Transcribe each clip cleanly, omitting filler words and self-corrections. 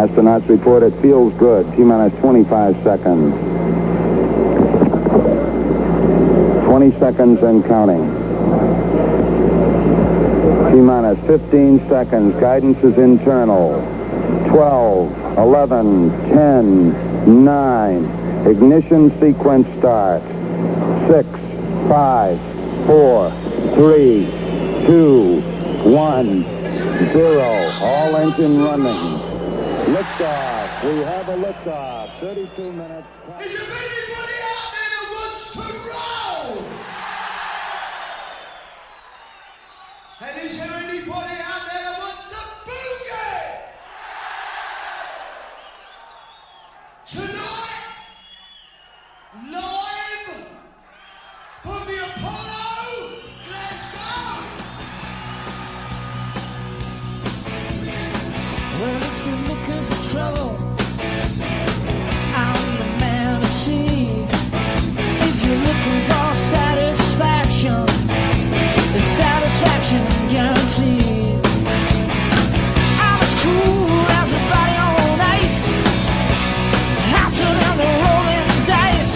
Astronauts report it feels good. T-minus 25 seconds. 20 seconds and counting. T-minus 15 seconds. Guidance is internal. 12, 11, 10, 9. Ignition sequence starts. 6, 5, 4, 3, 2, 1, 0. All engine running. Liftoff. We have a liftoff. 32 minutes. Is there anybody out there that wants to roll? And is there anybody out there that wants to boogie? Tonight, live from the Apollo, Glasgow. Well, if you're looking for trouble, I'm the man to see. If you're looking for satisfaction, the satisfaction guaranteed. I'm as cool as a body on ice, hotter than the rolling dice.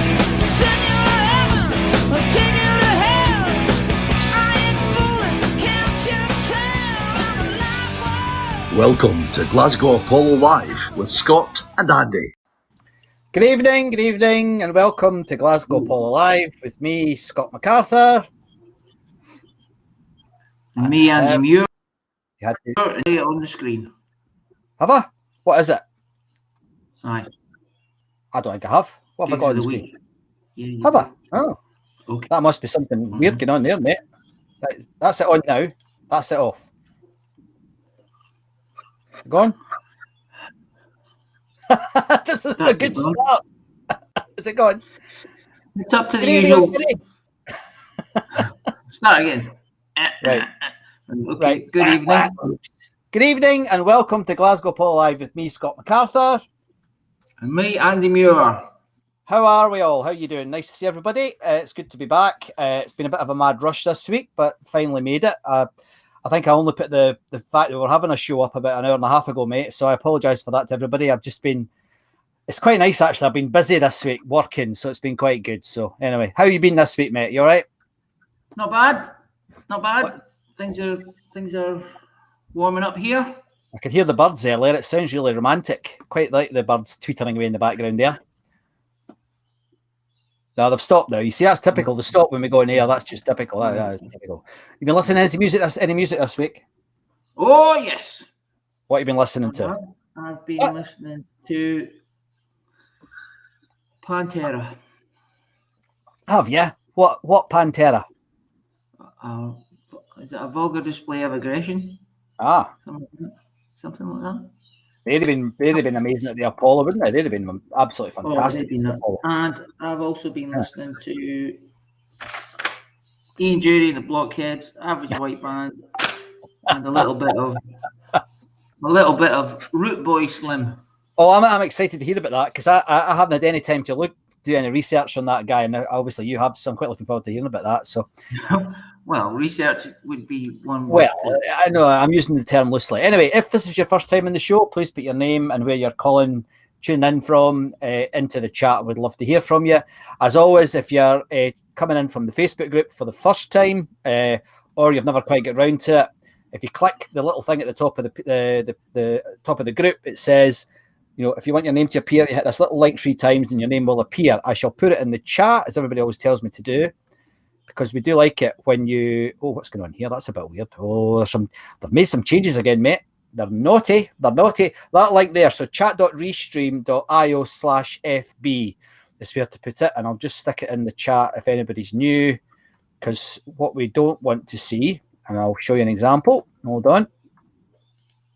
Send you to heaven, I'll take you to hell. I ain't fooling, can't you tell? I'm a live wire. Welcome to Glasgow Apollo Live with Scott and Andy. Good evening, and welcome to Glasgow Apollo Live with me, Scott MacArthur. Me and you had to, on the screen. have I? What is it? Aye. I don't think I have. What have I got on the Week. screen? Yeah, Have I? Oh, Okay. that must be something weird going on there, mate. Right, that's it on now. That's it off. Go on. This is a That's good it gone. start. Is it gone? It's up to the Good evening, usual. everybody. Start again. Right. Okay. Right. Good evening. Good evening, and welcome to Glasgow Apollo Live with me, Scott MacArthur. And me, Andy Muir. How are we all? How are you doing? Nice to see everybody. It's good to be back. It's been a bit of a mad rush this week, but finally made it. I think I only put the fact that we're having a show up about an hour and a half ago, mate. So I apologise for that to everybody. I've just been... It's quite nice, actually. I've been busy this week working, so it's been quite good. So anyway, how you been this week, mate? You all right? Not bad. Not bad. What? Things are warming up here. I could hear the birds earlier. It sounds really romantic. Quite like the birds tweetering away in the background there. No, they've stopped now. You see, that's typical. They stop when we go in air. That's just typical. That is typical. You've been listening to any music this week? Oh yes. What have you been listening to? I've been What? listening to Pantera. Have you? What Pantera? Is it a vulgar display of aggression? Ah, Something like that. they'd have been amazing at the Apollo, wouldn't they? They'd have been absolutely fantastic. They've been, and I've also been listening to Ian Dury and the Blockheads, Average White Band, and a little bit of Root Boy Slim. Oh, I'm excited to hear about that because I haven't had any time to do any research on that guy, and obviously you have, so I'm quite looking forward to hearing about that. So, Well, research would be one. well, I know I'm using the term loosely. Anyway, if this is your first time in the show, please put your name and where you're tuning in from into the chat. We'd love to hear from you. As always, if you're coming in from the Facebook group for the first time, or you've never quite got round to it, if you click the little thing at the top of the top of the group, it says, you know, if you want your name to appear, you hit this little link 3 times and your name will appear. I shall put it in the chat, as everybody always tells me to do, because we do like it when you... Oh, what's going on here? That's a bit weird. Oh, they've made some changes again, mate. They're naughty. That link there, so chat.restream.io/FB is where to put it, and I'll just stick it in the chat if anybody's new, because what we don't want to see, and I'll show you an example. Hold on.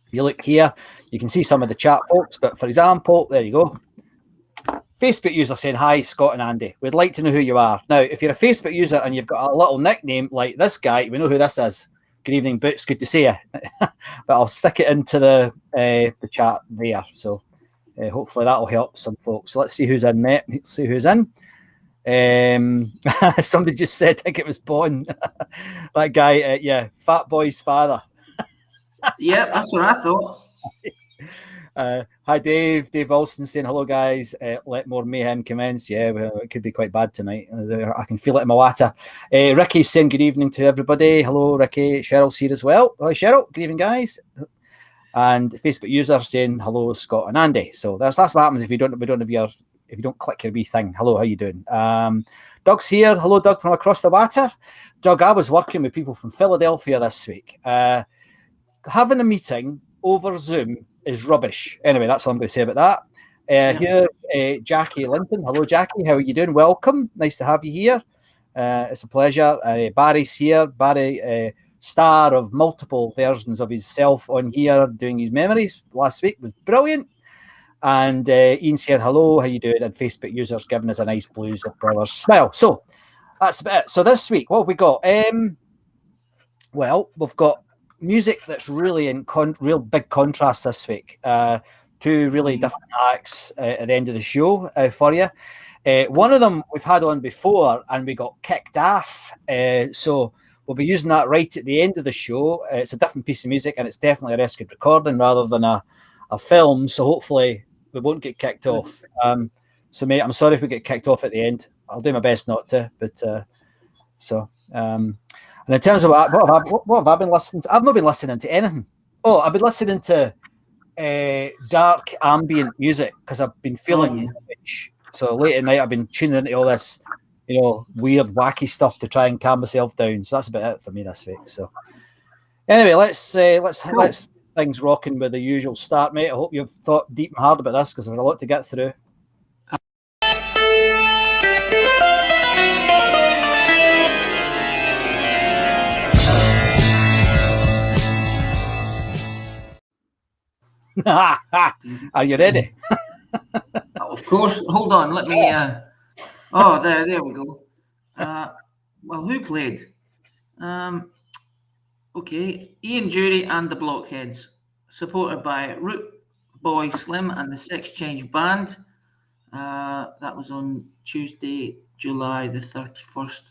If you look here, you can see some of the chat, folks, but for example, there you go. Facebook user saying, hi, Scott and Andy. We'd like to know who you are. Now, if you're a Facebook user and you've got a little nickname like this guy, we know who this is. Good evening, Boots. Good to see you. But I'll stick it into the chat there. So hopefully that'll help some folks. So let's see who's in, mate. Let's see who's in. Somebody just said, I think it was Bond. That guy, Fat Boy's father. Yeah, that's what I thought. Hi, Dave. Dave Olsen saying hello, guys. Let more mayhem commence. Yeah, well, it could be quite bad tonight. I can feel it in my water. Ricky's saying good evening to everybody. Hello, Ricky. Cheryl's here as well. Hi, Cheryl. Good evening, guys. And Facebook user saying hello, Scott and Andy. So that's what happens if you don't click your wee thing. Hello, how you doing? Doug's here. Hello, Doug from across the water. Doug, I was working with people from Philadelphia this week. Having a meeting over Zoom is rubbish. Anyway, that's all I'm going to say about that. Here, Jackie Linton. Hello, Jackie. How are you doing? Welcome. Nice to have you here. It's a pleasure. Barry's here. Barry, star of multiple versions of himself on here, doing his memories last week was brilliant. And Ian's here. Hello, how you doing? And Facebook users giving us a nice Blues Brothers smile. So that's about it. So this week, what have we got? Well, we've got music that's really in real big contrast this week. Two really different acts at the end of the show for you. One of them we've had on before and we got kicked off. So we'll be using that right at the end of the show. It's a different piece of music and it's definitely a rescued recording rather than a film. So hopefully we won't get kicked off. So mate, I'm sorry if we get kicked off at the end. I'll do my best not to. But and in terms of what have I been listening to? I've not been listening to anything. Oh, I've been listening to dark ambient music because I've been feeling rich. So late at night, I've been tuning into all this, weird, wacky stuff to try and calm myself down. So that's about it for me this week. So anyway, let's things rocking with the usual start, mate. I hope you've thought deep and hard about this because there's a lot to get through. Are you ready? Of course. Hold on. Let me. There we go. Well, who played? Okay, Ian Dury and the Blockheads, supported by Root Boy Slim and the Sex Change Band. That was on Tuesday, July the 31st.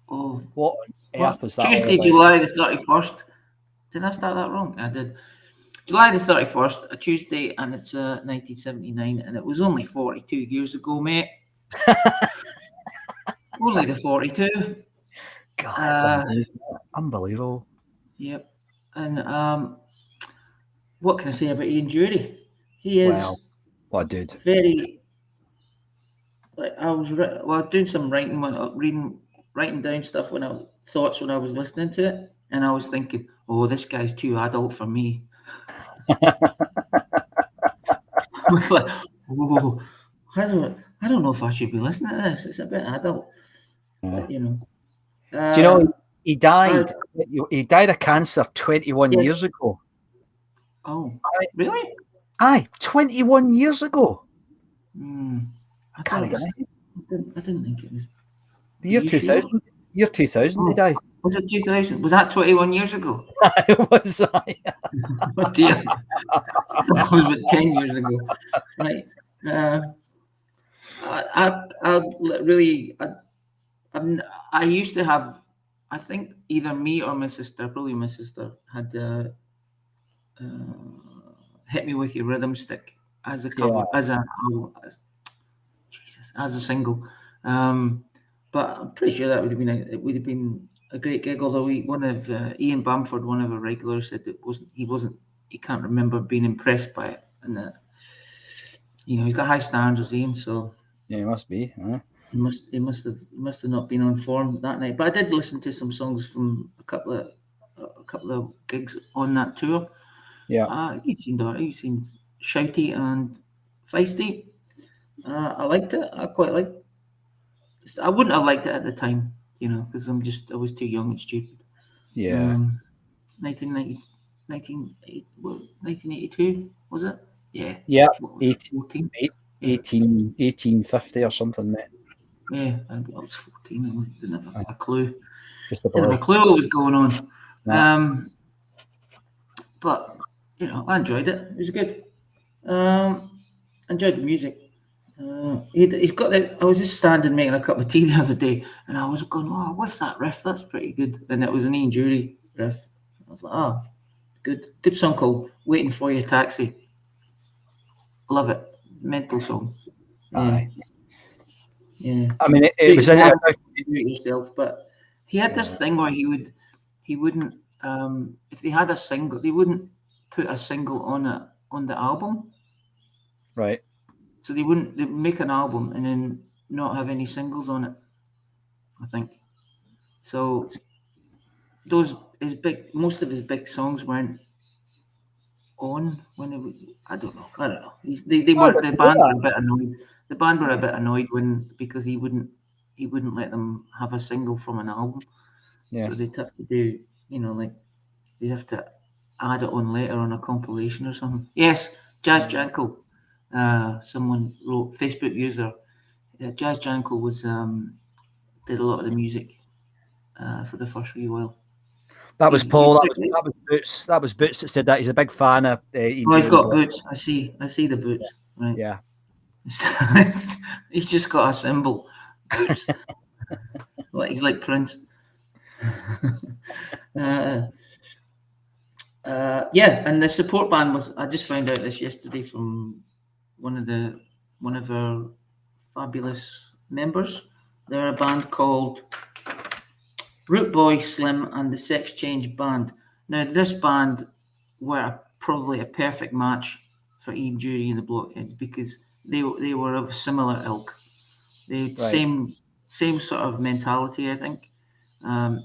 What on earth is that? Tuesday, July the 31st. Did I start that wrong? I did. July the 31st, a Tuesday, and it's 1979, and it was only 42 years ago, mate. Only the 42. God, unbelievable. Yep. And what can I say about Ian Dury? He is what a dude. Very. Like I was doing some writing down stuff when I was listening to it, and I was thinking, oh, this guy's too adult for me. I was like, whoa, I don't know if I should be listening to this. It's a bit adult, but, do you know he died? He of cancer 21 years ago. Oh, really? Aye, 21 years ago. I didn't think it was the year 2000. Year 2000, he died. Was it 2000? Was that 21 years ago? It was. Oh dear. That was about 10 years ago. Right. I used to have, I think either me or my sister, probably my sister, had Hit Me With Your Rhythm Stick as a cover, as a single. But I'm pretty sure that would have been a great gig. Although one of Ian Bamford, one of our regulars, said he can't remember being impressed by it, and he's got high standards, Ian. So yeah, he must be. Huh? He must have not been on form that night. But I did listen to some songs from a couple of gigs on that tour. Yeah, he seemed alright. He seemed shouty and feisty. I liked it. I quite liked. I wouldn't have liked it at the time, because I was too young and stupid. Yeah. 1982, was it? Yeah. Yeah. 1850 or something, mate. Yeah, I was 14. I didn't have a clue. Just a didn't have a clue what was going on. No. But I enjoyed it. It was good. Enjoyed the music. He's got I was just standing making a cup of tea the other day, and I was going, "Oh, what's that riff? That's pretty good." And it was an Ian Dury riff. I was like, "Oh, Good song called "Waiting for Your Taxi." Love it. Mental song. Aye. Yeah. I mean, it was in You it. do it yourself, but he had this thing where he wouldn't if they had a single, they wouldn't put a single on the album. Right. So they'd make an album and then not have any singles on it, I think. So most of his big songs weren't on when I don't know. They weren't. The band were a bit annoyed. The band were a bit annoyed because he wouldn't let them have a single from an album. Yes. So they'd have to do, like they have to add it on later on a compilation or something. Yes, Jazz Jankel. Someone wrote, Facebook user, Jazz Jankel did a lot of the music for the first wee while. That was Paul. That was Boots. That was Boots that said that. He's a big fan of. Ian he's got boots. I see the boots. Right. Yeah. He's just got a symbol. Boots. He's like Prince. And the support band was. I just found out this yesterday from one of our fabulous members. They're a band called Root Boy Slim and the Sex Change Band. Now, this band were probably a perfect match for Ian Dury and the Blockheads because they were of similar ilk. They had same sort of mentality, I think. And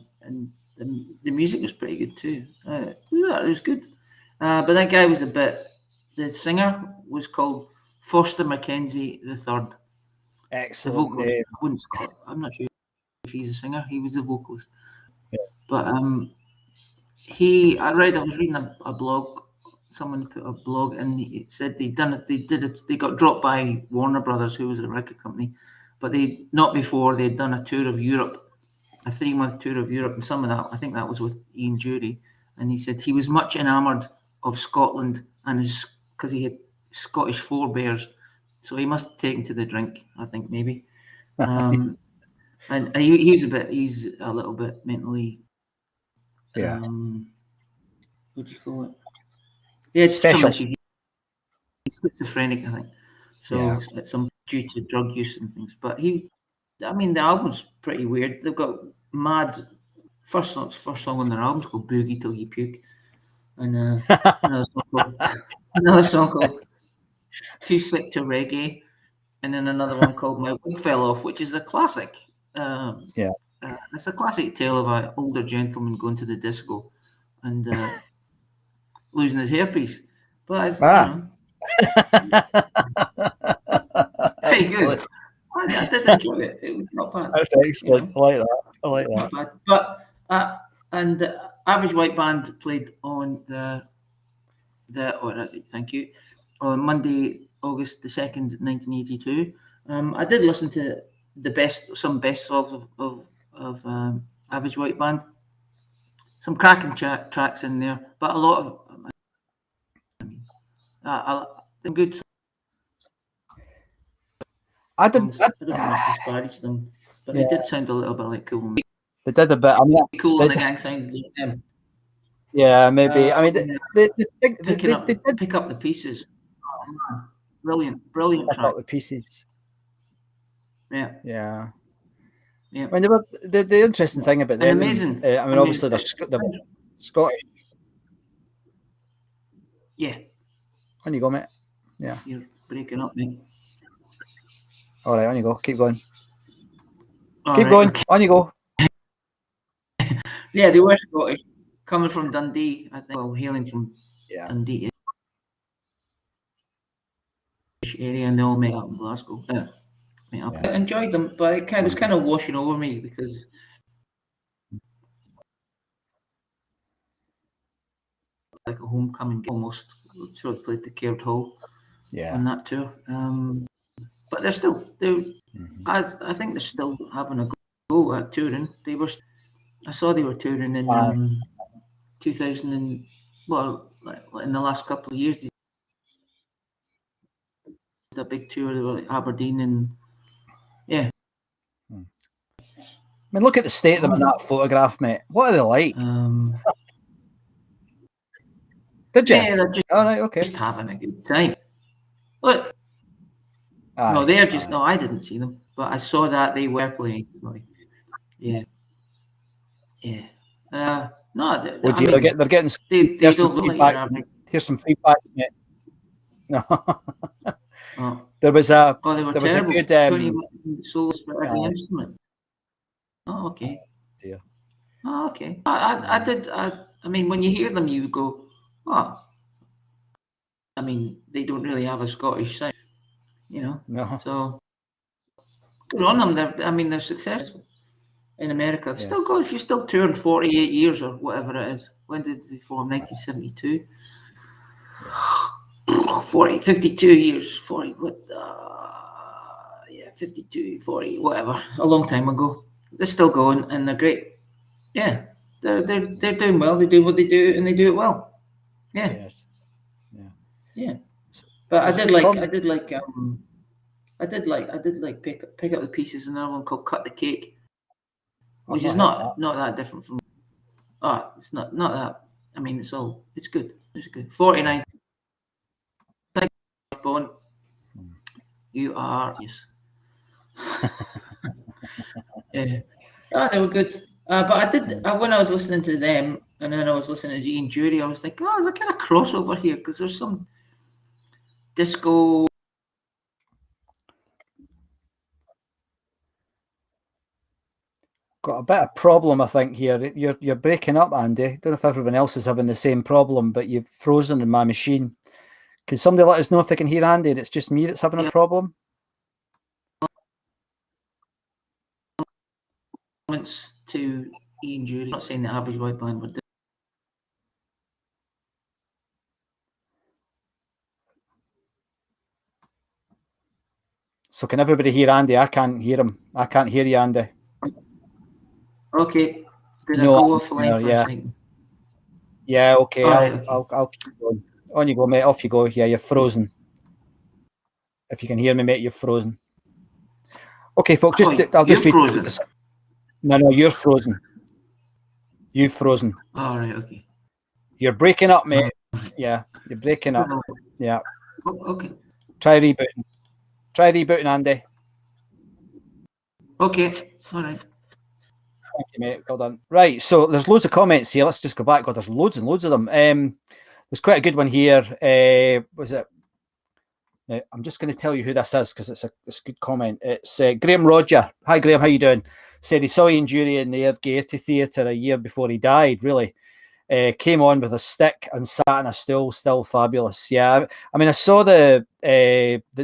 the music was pretty good too. It was good. But that guy was the singer was called Foster Mackenzie III. Excellent. The vocalist, I'm not sure if he's a singer. He was the vocalist. Yeah. But I was reading a blog. Someone put a blog and it said they got dropped by Warner Brothers, who was a record company, but not before they'd done a tour of Europe, a 3-month tour of Europe, and some of that, I think that was with Ian Dury, and he said he was much enamoured of Scotland and because he had Scottish forebears, so he must have taken to the drink, I think maybe. And he's a little bit mentally, what do you call it? Yeah, it's special. He's schizophrenic, I think. So it's some due to drug use and things. But the album's pretty weird. They've got mad first song on their album's called Boogie Till You Puke, and another song called Too Sick to Reggae, and then another one called My Wig Fell Off, which is a classic. It's a classic tale of an older gentleman going to the disco and losing his hairpiece. But pretty good. I did enjoy it. It was not bad. That's excellent. I like that. Not bad. But and the Average White Band played on thank you, on Monday, August the 2nd, 1982. I did listen to some best of Average White Band. Some cracking tracks in there, but a lot of good. I don't want to disparage them, but they did sound a little bit like Cool. They did a bit. Cool and the Gang sounded like them. Yeah, maybe. They pick up the pieces. Brilliant pick track. up the pieces. Yeah. I mean, the interesting thing about them. Amazing. Obviously they're Scottish. Yeah. On you go, mate. Yeah. You're breaking up, mate. All right, on you go. Keep going. Keep going. Okay. On you go. Yeah, they were Scottish, coming from Dundee, I think. Well, hailing from Dundee area, and they all met up in Glasgow. I enjoyed them, but it was kind of washing over me because like a homecoming almost. Sort of played the Caird Hall on that tour. But they're still I think they're still having a go at touring. I saw they were touring in 2000 and in the last couple of years. They did a big tour. They were like Aberdeen and I mean, look at the state of them in that photograph, mate. What are they like? Did you? Yeah, they're just, All right, okay. just having a good time. Look, Aye, no, they're just aye. no. I didn't see them, but I saw that they were playing. Yeah, yeah. No, Would I you? mean, They're getting. they Here's don't some look like feedback. your average. Here's some feedback, mate. No, Oh, there was a they were there was a terrible. good 20 solos for every instrument. Oh, okay. dear. Oh, okay. I mean, when you hear them, you go, oh. I mean, they don't really have a Scottish sound, you know. No. So good on them. They're successful in America. They're still good. If you're still touring 48 years or whatever it is. When did they form? 1972. 52 years. 40. What? 52, 40, whatever. A long time ago. They're still going, and they're great. Yeah, they're doing well. They do what they do, and they do it well. Yeah. Yes. Yeah. But I did like pick up the pieces. Another one called Cut the Cake, which is not that different from. It's not that. I mean, it's good. It's good. 49. Thank you, Bone. You are yes. Yeah. They were good. But I did when I was listening to them, and then I was listening to Ian Dury. I was like, there's a kind of crossover here because there's some disco. Got a bit of problem, I think, here. You're breaking up, Andy. Don't know if everyone else is having the same problem, but you've frozen in my machine. Can somebody let us know if they can hear Andy and it's just me that's having a problem? To Ian Dury. I'm not saying the average white band would do. So can everybody hear Andy? I can't hear him. I can't hear you, Andy. Okay. Did I go offline for a second? Yeah, okay. Right, I'll keep going. On you go, mate. Off you go. Yeah, you're frozen. If you can hear me, mate, you're frozen. Okay, folks, I'll just read frozen. This. No, you're frozen. You've frozen. All right, okay. You're breaking up, mate. Yeah, you're breaking up. Yeah. Okay. Try rebooting, Andy. Okay. All right. Thank you, mate. Well done. Right, so there's loads of comments here. Let's just go back. God, there's loads and loads of them. There's quite a good one here. Was it? Now, I'm just going to tell you who this is because it's a good comment. It's Graham Roger. Hi, Graham. How you doing? Said he saw Ian Dury in the Air Gaiety Theatre a year before he died. Really, came on with a stick and sat in a stool. Still fabulous. Yeah, I mean, I saw the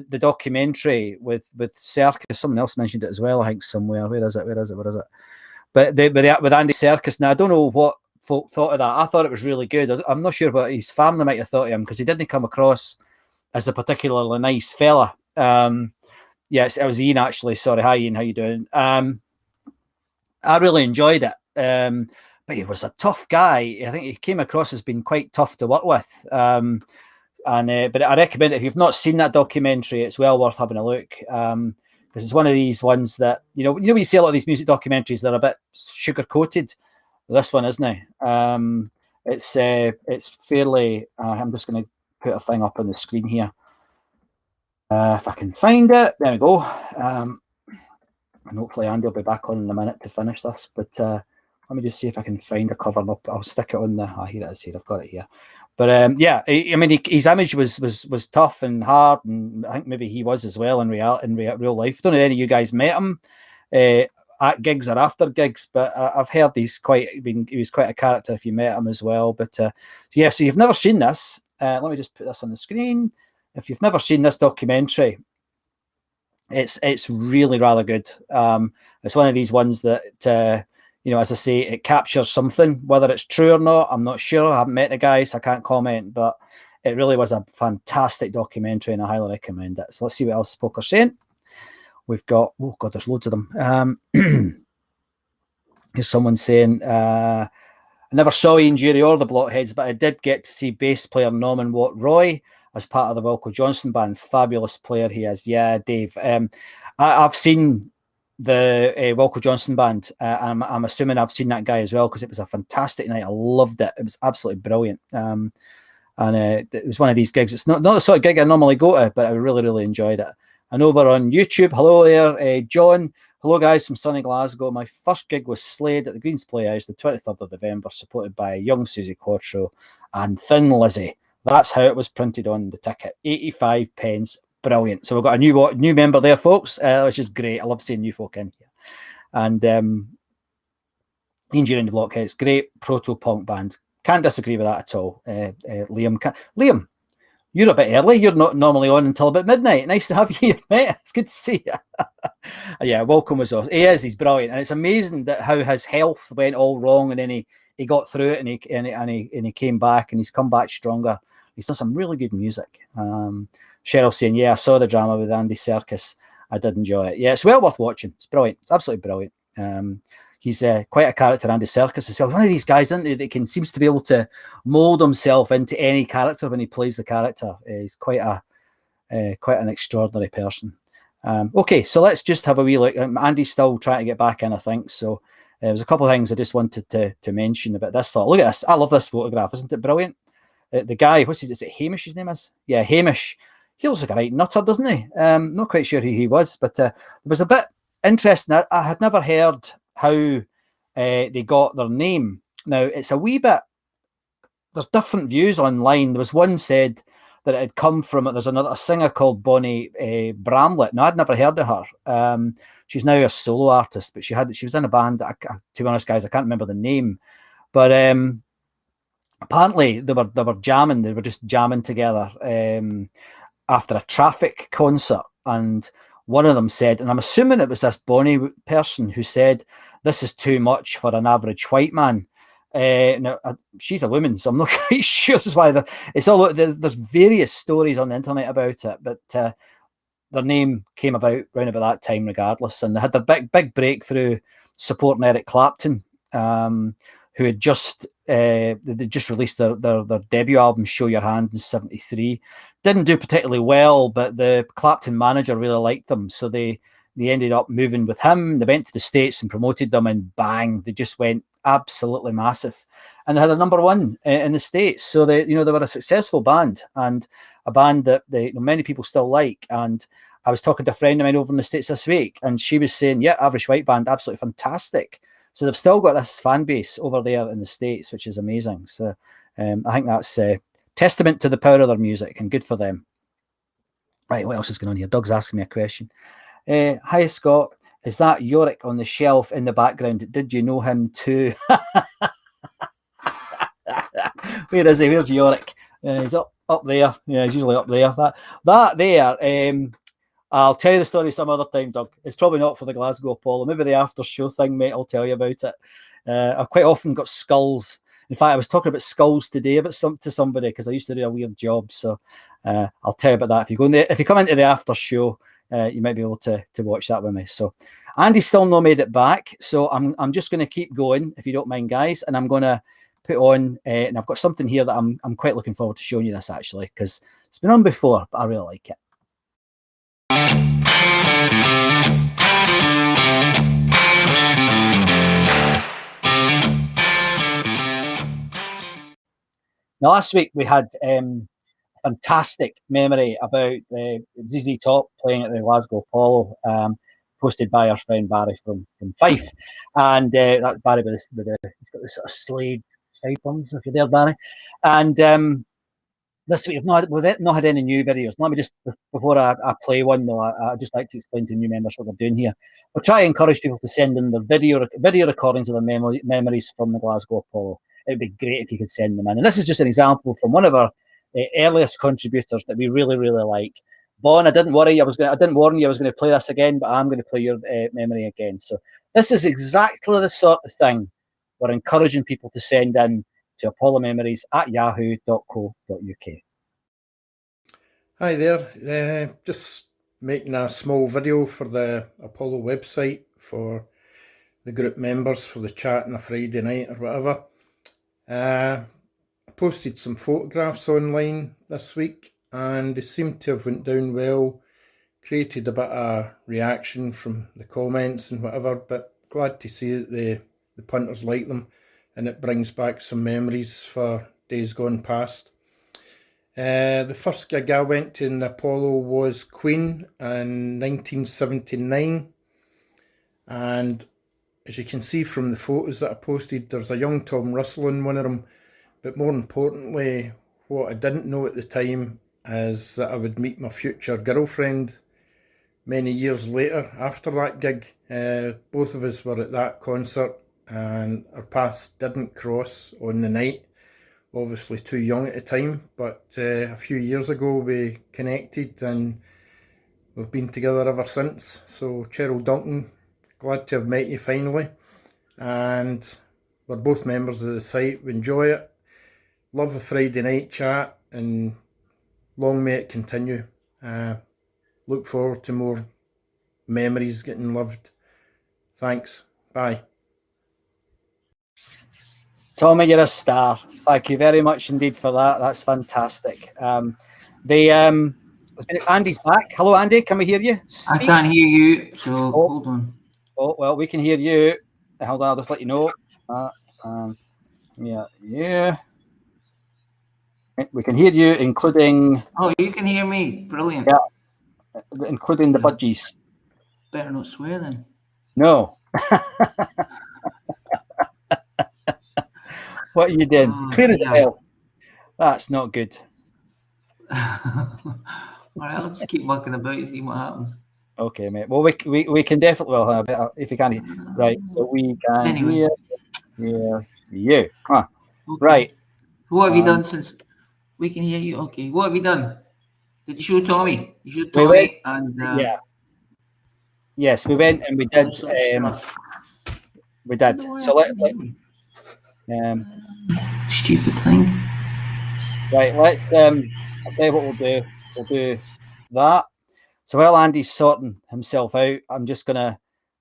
documentary with Serkis. Someone else mentioned it as well. I think somewhere. Where is it? But with Andy Serkis. Now I don't know what folk thought of that. I thought it was really good. I'm not sure what his family might have thought of him because he didn't come across as a particularly nice fella. Yes, it was Ian actually. Sorry, hi Ian, how you doing? I really enjoyed it, but he was a tough guy. I think he came across as being quite tough to work with. But I recommend it. If you've not seen that documentary, it's well worth having a look because it's one of these ones that when you see a lot of these music documentaries, they're a bit sugar coated. This one isn't. It's fairly. I'm just going to put a thing up on the screen here. If I can find it, there we go. And hopefully Andy will be back on in a minute to finish this. But let me just see if I can find a cover up. I'll stick it on the. Here it is. Here I've got it here. But yeah, I mean, his image was tough and hard, and I think maybe he was as well in real life. Don't know if any of you guys met him at gigs or after gigs, but I've heard he was quite a character if you met him as well. But yeah, so you've never seen this. Let me just put this on the screen. If you've never seen this documentary, it's really rather good. It's one of these ones that as I say, it captures something. Whether it's true or not, I'm not sure. I haven't met the guys, so I can't comment. But it really was a fantastic documentary, and I highly recommend it. So let's see what else folk are saying. We've got there's loads of them. Here's someone saying. I never saw Ian Dury or the Blockheads, but I did get to see bass player Norman Watt Roy as part of the Wilco Johnson band. Fabulous player he is. Yeah, Dave. I've seen the Wilco Johnson band. I'm assuming I've seen that guy as well because it was a fantastic night. I loved it. It was absolutely brilliant. And it was one of these gigs. It's not the sort of gig I normally go to, but I really, really enjoyed it. And over on YouTube, hello there, John. Hello, guys, from sunny Glasgow. My first gig was Slade at the Greens Playhouse, the 23rd of November, supported by young Susie Quattro and Thin Lizzy. That's how it was printed on the ticket. 85 pence. Brilliant. So we've got a new member there, folks, which is great. I love seeing new folk in here. And Ian Dury and the Blockheads, great proto-punk band. Can't disagree with that at all. Liam, you're a bit early. You're not normally on until about midnight. Nice to have you here, mate. It's good to see you. Yeah, welcome as well. He's brilliant. And it's amazing that how his health went all wrong, and then he got through it, and he came back, and he's come back stronger. He's done some really good music. Cheryl saying, yeah, I saw the drama with Andy Serkis. I did enjoy it. Yeah, it's well worth watching. It's brilliant. It's absolutely brilliant. He's quite a character, Andy Serkis, as well. One of these guys, isn't he, that seems to be able to mold himself into any character when he plays the character. He's quite an extraordinary person. Okay, so let's just have a wee look. Andy's still trying to get back in, I think. So there's a couple of things I just wanted to mention about this. Look at this. I love this photograph. Isn't it brilliant? The guy, is it Hamish his name is? Yeah, Hamish. He looks like a right nutter, doesn't he? Not quite sure who he was, but it was a bit interesting. I had never heard how they got their name. Now, it's a wee bit, there's different views online. There was one said that it had come from, there's a singer called Bonnie Bramlett. Now, I'd never heard of her. She's now a solo artist, but she was in a band, to be honest, guys, I can't remember the name. But apparently they were jamming, they were just jamming together after a Traffic concert, and one of them said, and I'm assuming it was this Bonnie person who said, this is too much for an average white man. Now, she's a woman, so I'm not quite sure. This is why there's various stories on the internet about it, but their name came about round about that time regardless, and they had their big breakthrough supporting Eric Clapton, who had just they just released their debut album, Show Your Hand, in '73. Didn't do particularly well, but the Clapton manager really liked them, so they ended up moving with him. They went to the States and promoted them, and bang, they just went absolutely massive. And they had a number one in the States, so they were a successful band, and a band that many people still like. And I was talking to a friend of mine over in the States this week, and she was saying, yeah, Average White Band, absolutely fantastic. So they've still got this fan base over there in the States, which is amazing. So I think that's testament to the power of their music, and good for them. Right, what else is going on here? Doug's asking me a question. Hi, Scott. Is that Yorick on the shelf in the background? Did you know him too? Where is he? Where's Yorick? He's up there. Yeah, he's usually up there. That there. I'll tell you the story some other time, Doug. It's probably not for the Glasgow Apollo. Maybe the after show thing, mate. I'll tell you about it. I've quite often got skulls. In fact, I was talking about skulls today to somebody because I used to do a weird job. So I'll tell you about that. If you come into the after show, you might be able to watch that with me. So Andy still not made it back. So I'm just going to keep going, if you don't mind, guys. And I'm going to put on, and I've got something here that I'm quite looking forward to showing you this, actually, because it's been on before, but I really like it. Now, last week we had a fantastic memory about ZZ Top playing at the Glasgow Apollo, posted by our friend Barry from Fife. And that's Barry he's got this sort of Slade sideburns, if you're there, Barry. And this week we've not had any new videos. Let me just, before I play one though, I just like to explain to new members what we're doing here. We'll try to encourage people to send in their video recordings of their memories from the Glasgow Apollo. It'd be great if you could send them in. And this is just an example from one of our earliest contributors that we really, really like. Bon, I didn't warn you I was going to play this again, but I'm going to play your memory again. So this is exactly the sort of thing we're encouraging people to send in to apollomemories@yahoo.co.uk. Hi there. Just making a small video for the Apollo website for the group members for the chat on a Friday night or whatever. I posted some photographs online this week, and they seem to have went down well. Created a bit of reaction from the comments and whatever, but glad to see that the punters like them, and it brings back some memories for days gone past. The first gig I went to in the Apollo was Queen in 1979, and as you can see from the photos that I posted, there's a young Tom Russell in one of them, but more importantly, what I didn't know at the time is that I would meet my future girlfriend many years later after that gig. Both of us were at that concert and our paths didn't cross on the night. Obviously too young at the time, but a few years ago we connected and we've been together ever since. So Cheryl Duncan, glad to have met you finally, and we're both members of the site. We enjoy it, love the Friday night chat, and long may it continue. Look forward to more memories getting loved. Thanks, bye. Tommy, you're a star. Thank you very much indeed for that. That's fantastic. Andy's back. Hello, Andy. Can we hear you? I can't hear you, so hold on. Oh, well, we can hear you. Hold on, I'll just let you know. Yeah. We can hear you, including... Oh, you can hear me. Brilliant. Yeah, including the budgies. Better not swear then. No. What are you doing? Clear as a bell. That's not good. All right, I'll just keep mucking about and see what happens. Okay, mate. Well, we can definitely, well, if you can, right, so we can hear you. Huh. Okay. Right. What have you done since we can hear you? Okay, what have you done? Did you show Tommy? You showed Tommy and... yeah. Yes, we went and we did. We did. So stupid thing. Right, let's I'll tell you what we'll do. We'll do that. So while Andy's sorting himself out, I'm just gonna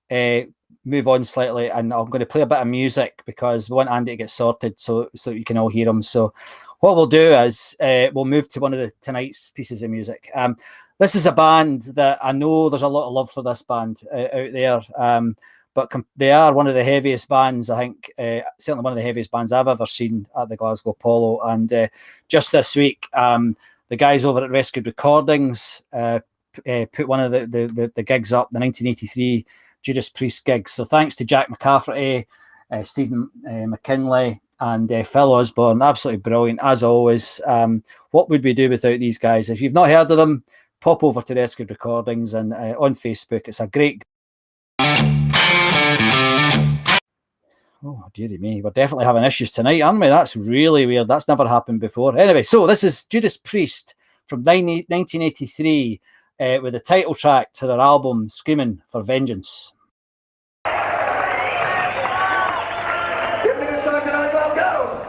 move on slightly, and I'm going to play a bit of music because we want Andy to get sorted so you can all hear him. So what we'll do is we'll move to one of tonight's pieces of music. This is a band that I know there's a lot of love for this band out there. But they are one of the heaviest bands, I think, certainly one of the heaviest bands I've ever seen at the Glasgow Apollo. And just this week, the guys over at Rescued Recordings put one of the gigs up, the 1983 Judas Priest gigs. So thanks to Jack McCafferty, Stephen McKinley, and Phil Osborne. Absolutely brilliant, as always. What would we do without these guys? If you've not heard of them, pop over to Rescued Recordings and on Facebook. It's a great... Oh, dearie me. We're definitely having issues tonight, aren't we? That's really weird. That's never happened before. Anyway, so this is Judas Priest from 1983 with the title track to their album, Screaming for Vengeance. Give me a good time tonight, Glasgow!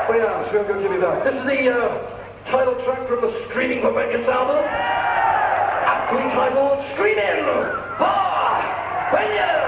Well, yeah, it's real good to be back. This is the title track from the Screaming for Vengeance album, aptly titled Screaming for Vengeance!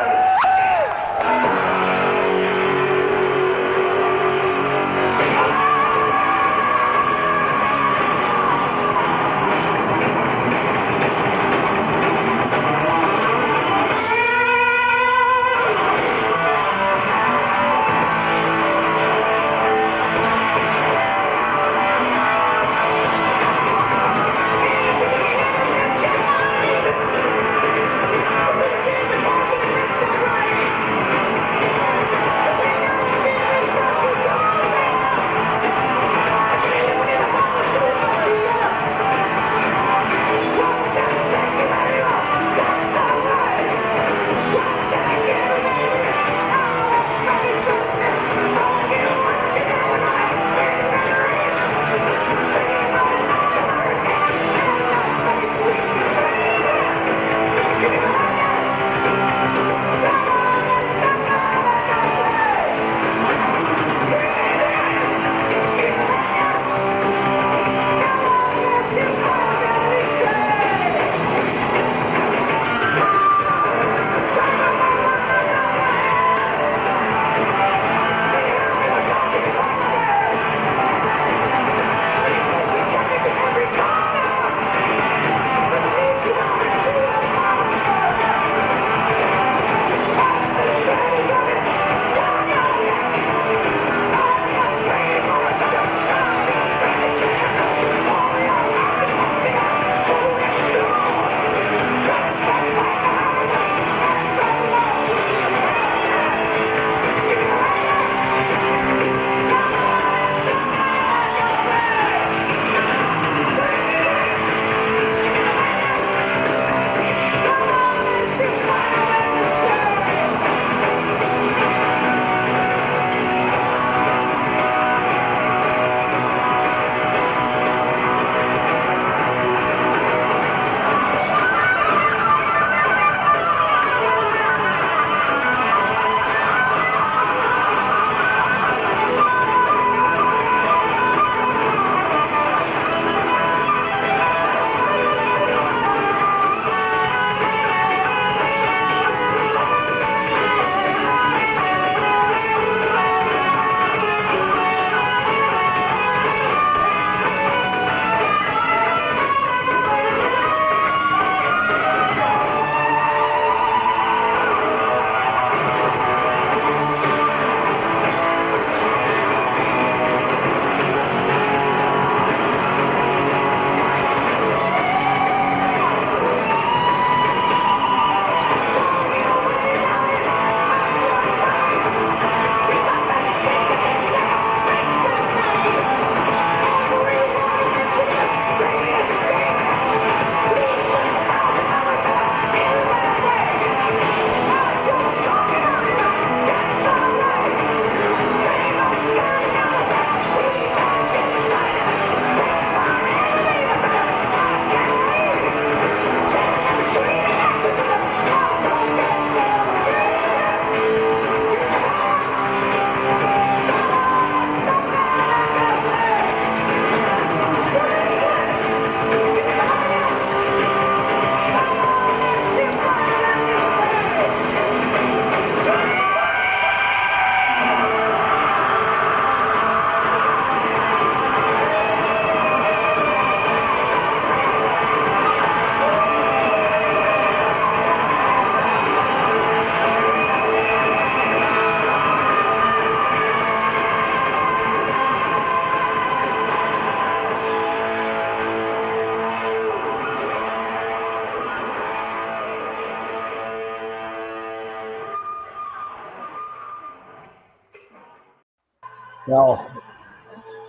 Well,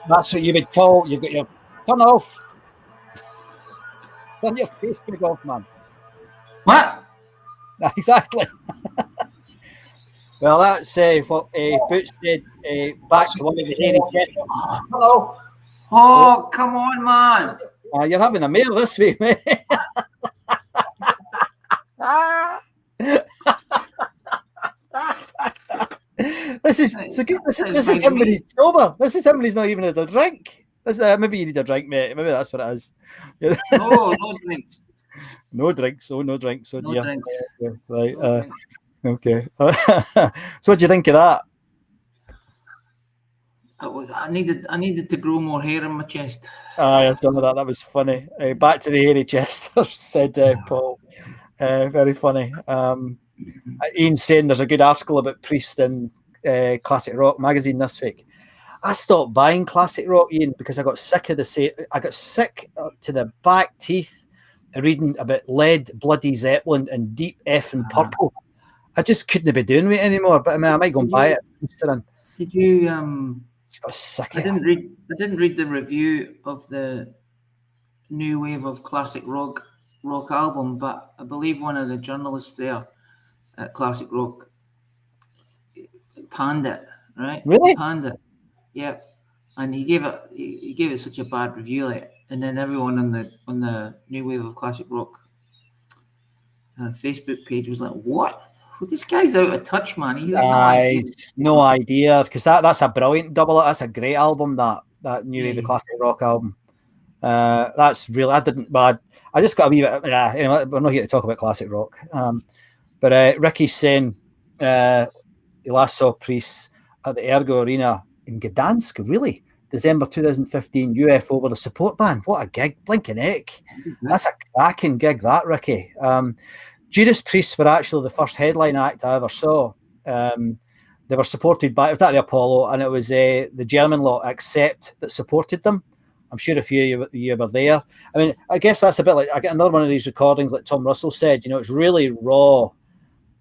that's what you would call. You've got your turn off. Turn your Facebook off, man. What? Exactly. Well, that's what Boots said. Back to one of the hairy chest. Hello. Oh, come on, man. You're having a mare this week, mate. This is so good. This is him when he's sober. This is him when he's not even had a drink. Maybe you need a drink, mate. Maybe that's what it is. No drinks. No drinks. Oh, no drinks. Oh, dear. Drinks. Right. No drinks. Okay. So what do you think of that? I needed to grow more hair in my chest. I saw that. That was funny. Back to the hairy chest, said Paul. Very funny. Ian's saying there's a good article about Priest in Classic Rock magazine this week. I stopped buying Classic Rock, Ian, because I got sick of I got sick to the back teeth reading about Lead, Bloody Zeppelin, and Deep effing Purple. I just couldn't be doing it anymore. But I mean, I might go and buy it. Did you? Got sick. I didn't read the review of the new wave of classic rock album, but I believe one of the journalists there at Classic Rock panned it. Right? Really? Panned it. Yeah. And he gave it such a bad review, like, and then everyone on the new wave of classic rock Facebook page was like, "What? Well, this guy's out of touch, man. He's no idea, because that's a brilliant double. That's a great album. That new wave of classic rock album. That's really. I just got a wee bit. Yeah, anyway, we're not here to talk about classic rock. But Ricky's saying he last saw Priest at the Ergo Arena in Gdansk. Really, December 2015. UFO with a support band. What a gig! Blinking heck. That's a cracking gig, that, Ricky. Judas Priest were actually the first headline act I ever saw. They were supported by, it was at the Apollo, and it was the German lot Accept that supported them. I'm sure a few of you were there. I mean, I guess that's a bit like, I get another one of these recordings, like Tom Russell said, it's really raw,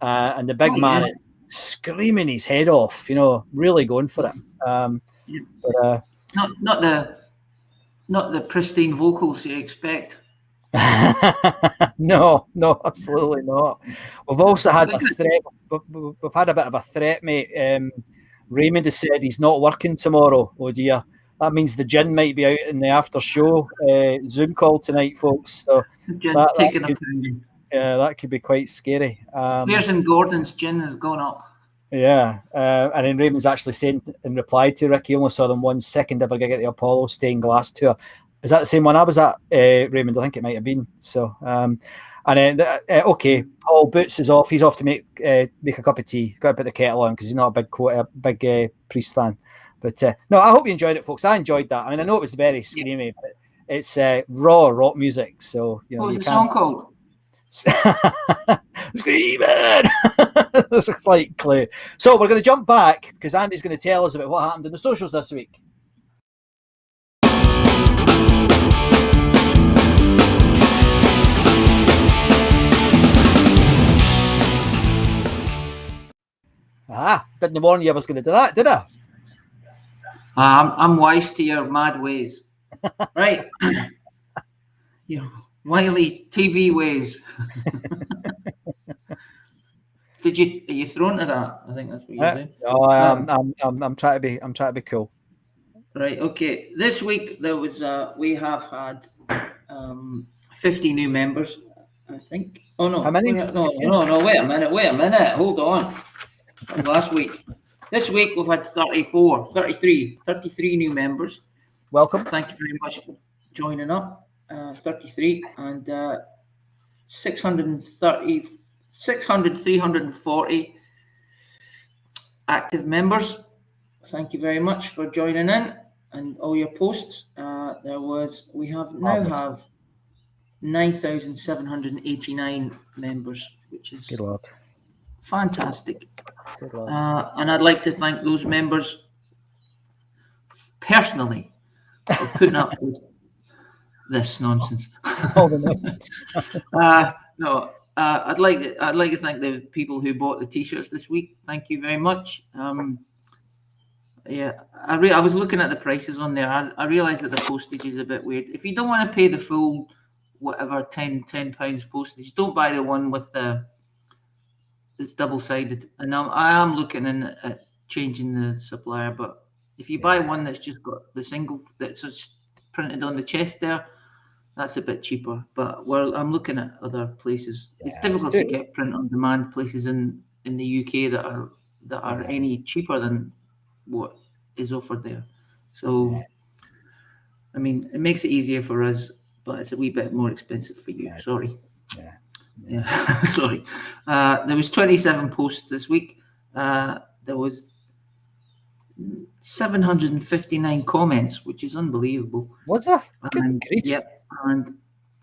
and the big man is screaming his head off, really going for it. But, not the pristine vocals you expect. No, absolutely not. We've also had a threat. We've had a bit of a threat, mate. Raymond has said he's not working tomorrow. Oh dear, that means the gin might be out in the after show Zoom call tonight, folks. So that could be quite scary. Piers and Gordon's gin has gone up. Yeah, and then Raymond's actually saying in reply to Ricky, only saw them one second ever gig at the Apollo Stained Glass tour. Is that the same one I was at, Raymond? I think it might have been. So, okay, Paul Boots is off. He's off to make a cup of tea. He's got to put the kettle on because he's not a big Priest fan. But no, I hope you enjoyed it, folks. I enjoyed that. I mean, I know it was very screamy, but it's raw rock music. So what was the song called? Screaming. This looks like clay. So we're going to jump back because Andy's going to tell us about what happened in the socials this week. Didn't warn you I was going to do that, did I? I'm wise to your mad ways. Right. Wily TV ways. Are you thrown to that? I think that's what you're doing. No, I'm trying to be cool. Right, okay. This week we have had 50 new members, I think. Oh no. How many? No, wait a minute. Hold on. Last week. This week we've had 33 new members. Welcome. Thank you very much for joining up. 33 and 340 active members. Thank you very much for joining in and all your posts. We have 9,789 members, which is good luck. Fantastic. And I'd like to thank those members personally for putting up with this nonsense. No, I'd like to thank the people who bought the t-shirts this week. Thank you very much. I was looking at the prices on there. I realised that the postage is a bit weird. If you don't want to pay the full, whatever, £10 postage, don't buy the one with it's double-sided. And I am looking at changing the supplier, but if you buy one that's just got the single that's just printed on the chest there, that's a bit cheaper. But I'm looking at other places. It's difficult to get print-on-demand places in the UK that are any cheaper than what is offered there. So, I mean, it makes it easier for us, but it's a wee bit more expensive for you. Sorry. Yeah. Sorry. There was 27 posts this week. There was 759 comments, which is unbelievable. What's that? Yep. And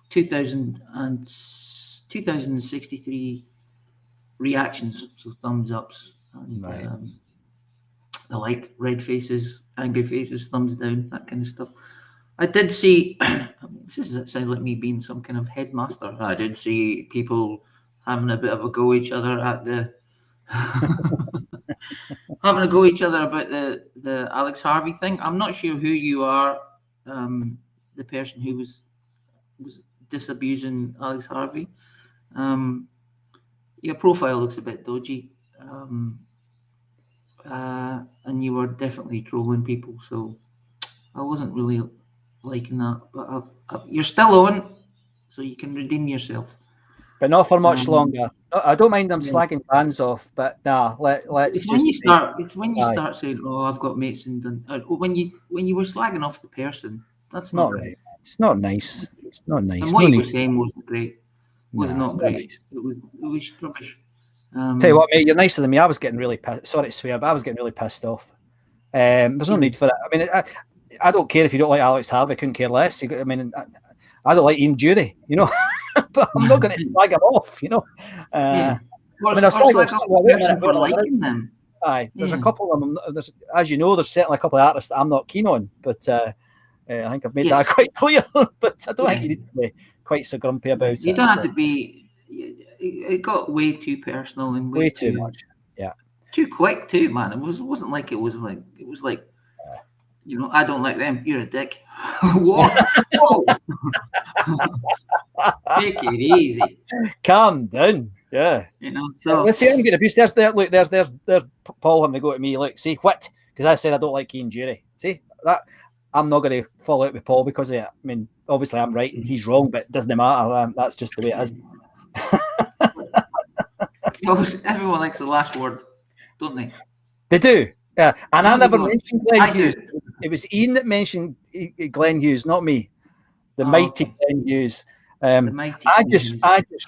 2,063 reactions, so thumbs ups, and the like, red faces, angry faces, thumbs down, that kind of stuff. I did see, sounds like me being some kind of headmaster. I did see people having a bit of a go at each other at the having a go at each other about the Alex Harvey thing. I'm not sure who you are, the person who was disabusing Alex Harvey. Your profile looks a bit dodgy, and you were definitely trolling people, so I wasn't really liking that. But you're still on, so you can redeem yourself. But not for much longer. I don't mind them slagging bands off, but nah. Let's. It's when you start. It's when you start saying, "Oh, I've got mates in Dun." When you were slagging off the person, that's not right. It's not nice. It's not nice. And what you were saying wasn't great. Was not great. Nice. It was rubbish. Tell you what, mate, you're nicer than me. I was getting really pissed. Sorry to swear, but I was getting really pissed off. There's no need for it. I mean, I don't care if you don't like Alex Harvey. I couldn't care less. I don't like Ian Dury, you know, but I'm not going to slag him off, you know. I mean, for liking them. Aye, there's a couple of them. As you know, there's certainly a couple of artists that I'm not keen on, but I think I've made that quite clear. But I don't think you need to be quite so grumpy about it. You don't have to be. It got way too personal and way too much. Yeah, too quick too, man. It wasn't like it was like you know, I don't like them. You're a dick. What? Whoa. Take it easy. Calm down. Yeah. You know. So let's see. I'm getting abused. There's Paul having to go to me. Like, see what? Because I said I don't like Ian Dury. See that. I'm not going to fall out with Paul because of it. I mean, obviously I'm right and he's wrong, but it doesn't matter. That's just the way it is. Everyone likes the last word, don't they? They do. Yeah, and I never mentioned Glenn Hughes. It was Ian that mentioned Glenn Hughes, not me. The mighty Glenn Hughes. I just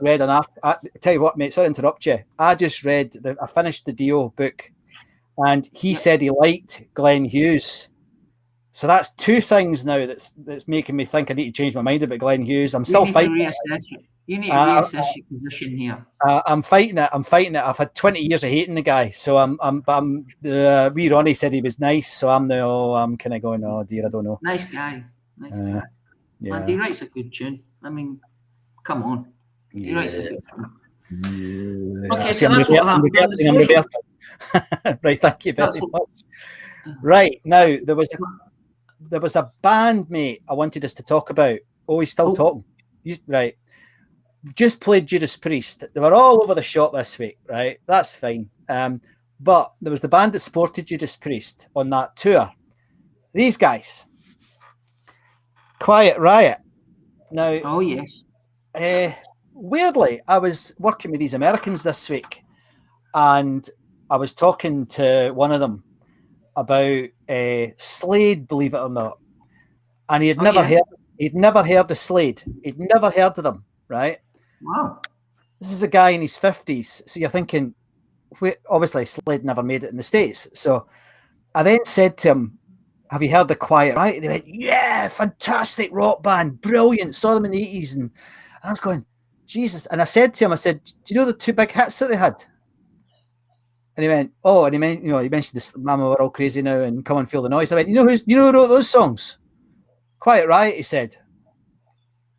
read an article. Tell you what, mate. Sorry to interrupt you. I just read. I finished the Dio book, and he said he liked Glenn Hughes. So that's two things now that's making me think I need to change my mind about Glenn Hughes. I'm still fighting. You need to reassess your position here. I'm fighting it. I've had 20 years of hating the guy. So wee Ronnie said he was nice. So I'm kind of going, oh dear, I don't know. Nice guy. Yeah. And he writes a good tune. I mean, come on. He writes a good tune. Okay, so that's what happened. Right, thank you very much. Right, now there was a bandmate I wanted us to talk about. Oh, he's still talking. Right. Just played Judas Priest. They were all over the shop this week, right? That's fine. But there was the band that supported Judas Priest on that tour. These guys. Quiet Riot. Now, oh yes. Weirdly, I was working with these Americans this week, and I was talking to one of them about Slade, believe it or not, and he'd never heard of Slade. He'd never heard of them, right? Wow. This is a guy in his 50s, so you're thinking, obviously Slade never made it in the States. So I then said to him, have you heard the Quiet Riot? And they went, yeah, fantastic rock band, brilliant, saw them in the 80s. And I was going, Jesus. And I said to him, do you know the two big hits that they had? And he went, oh, and he mentioned this, Mama, We're All Crazy Now and Come and Feel the Noise. I went, you know who wrote those songs? Quiet Riot, he said.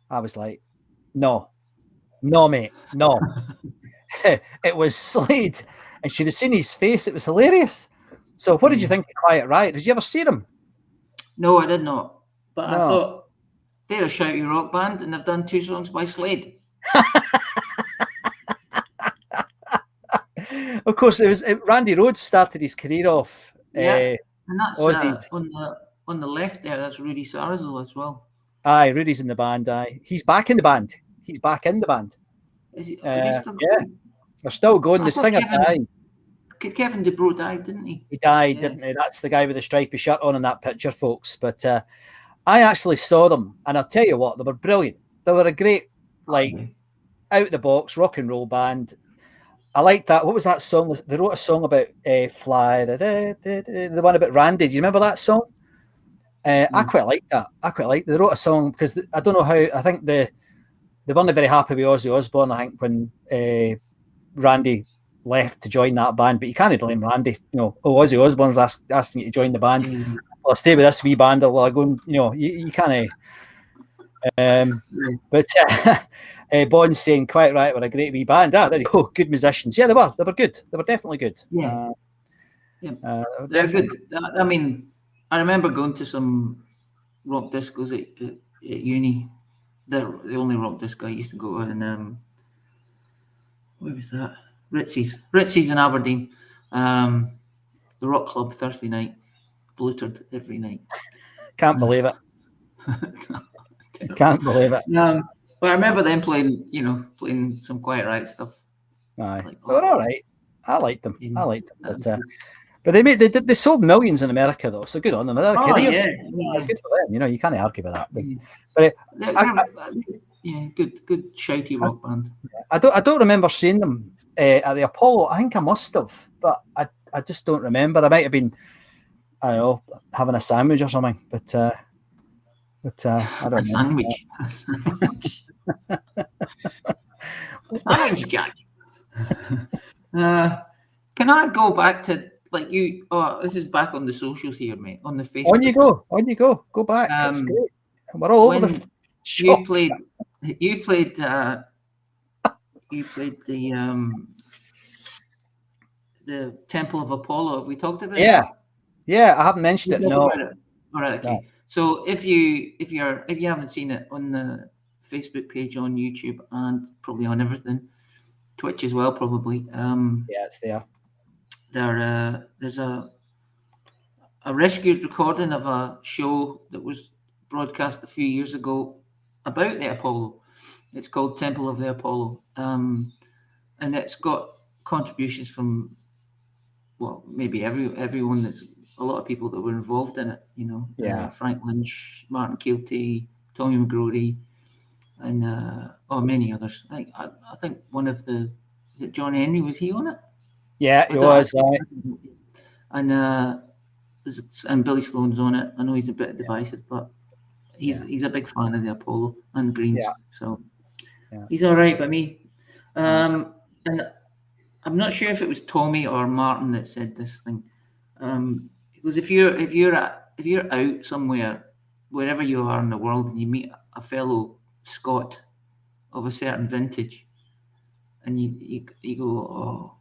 I was like, no, mate, no. It was Slade. And she'd have seen his face. It was hilarious. So what did you think of Quiet Riot? Did you ever see them? No, I did not. But No. I thought they're a shouty rock band, and they've done 2 songs by Slade. Of course, Randy Rhoads started his career off. Yeah, and that's Ozzy's. on the left there. That's Rudy Sarzo as well. Aye, Rudy's in the band. Aye, he's back in the band. He's back in the band. Is he? Yeah, Still going? they're still going. I The thought singer died. Kevin DeBro died, didn't he? He died, Yeah. didn't he? That's the guy with the stripy shirt on in that picture, folks. But I actually saw them, and I'll tell you what, they were brilliant. They were a great, out the box rock and roll band. I liked that. What was that song? They wrote a song about Fly, the one about Randy. Do you remember that song? I quite liked that. They wrote a song because I don't know how. I think they weren't very happy with Ozzy Osbourne. I think when Randy left to join that band, but you can't blame Randy. You know, Ozzy Osbourne's asking you to join the band. Well, I'll stay with this wee band while I go. And, you know, you can't. But Bond's saying Quiet Riot were a great wee band. There you go, good musicians. Yeah, they were good. They were definitely good. Yeah, they're good. I mean, I remember going to some rock discos at uni. They're the only rock disco I used to go to, and where was that? Ritzy's in Aberdeen. The Rock Club Thursday night, blutered every night. Can't believe it. Can't believe it. But I remember them playing some Quiet Riot stuff. Aye, Like, they were all right. I liked them. Yeah. But they sold millions in America though, so good on them. They're a career. Yeah. Good for them. You know, you can't argue with that. But good shouty rock band. I don't remember seeing them at the Apollo. I think I must have, but I just don't remember. I might have been, I don't know, having a sandwich or something. But I don't know. Sandwich. Sandwich, Jack. Can I go back to you? Oh, this is back on the socials here, mate. On the Facebook. On you go. Go back. That's great. We're all over the. You played the Temple of Apollo. Have we talked about that? Yeah, I haven't mentioned it. No. All right, okay. No. So if you haven't seen it on the Facebook page, on YouTube, and probably on everything, Twitch as well, probably. It's there. There's a rescued recording of a show that was broadcast a few years ago about the Apollo. It's called Temple of the Apollo, and it's got contributions from, well, maybe everyone. That's a lot of people that were involved in it. You know, Frank Lynch, Martin Keelty, Tommy McGrory, and many others. I think one of is it John Henry? Was he on it? Yeah, he was. And Billy Sloan's on it. I know he's a bit divisive, but he's a big fan of the Apollo and Greens. Yeah. So he's all right by me. And I'm not sure if it was Tommy or Martin that said this thing. Because if you're out somewhere, wherever you are in the world, and you meet a fellow Scot of a certain vintage, and you go, oh,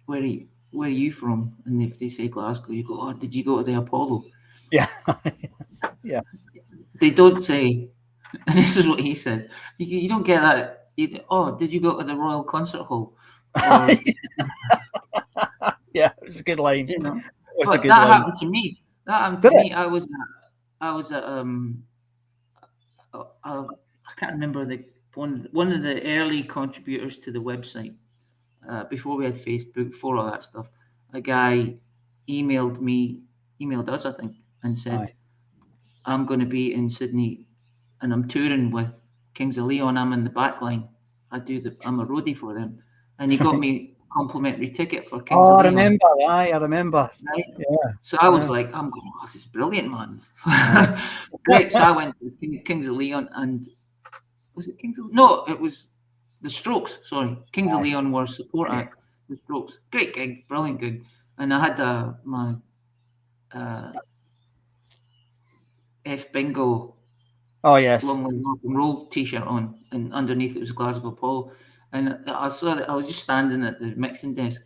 where are you from? And if they say Glasgow, you go, oh, did you go to the Apollo? Yeah. Yeah. They don't say, and this is what he said, you don't get that. Did you go to the Royal Concert Hall? Or, yeah, it was a good line. You know, it was a good that line. happened to me. I was at I can't remember one of the early contributors to the website, before we had Facebook, before all that stuff. A guy emailed us, I think, and said, I'm going to be in Sydney and I'm touring with Kings of Leon. I'm in the back line. I'm a roadie for them. And he got me a complimentary ticket for Kings of Leon. I remember. Right? Yeah. So I was like, I'm going, this is brilliant, man. Great. So I went to Kings of Leon, and was it Kings of Leon? No, it was the Strokes. Sorry. Kings of Leon were support act. The Strokes. Great gig, brilliant gig. And I had my F Bingo long rock and roll t-shirt on, and underneath it was Glasgow Apollo. And I saw that I was just standing at the mixing desk,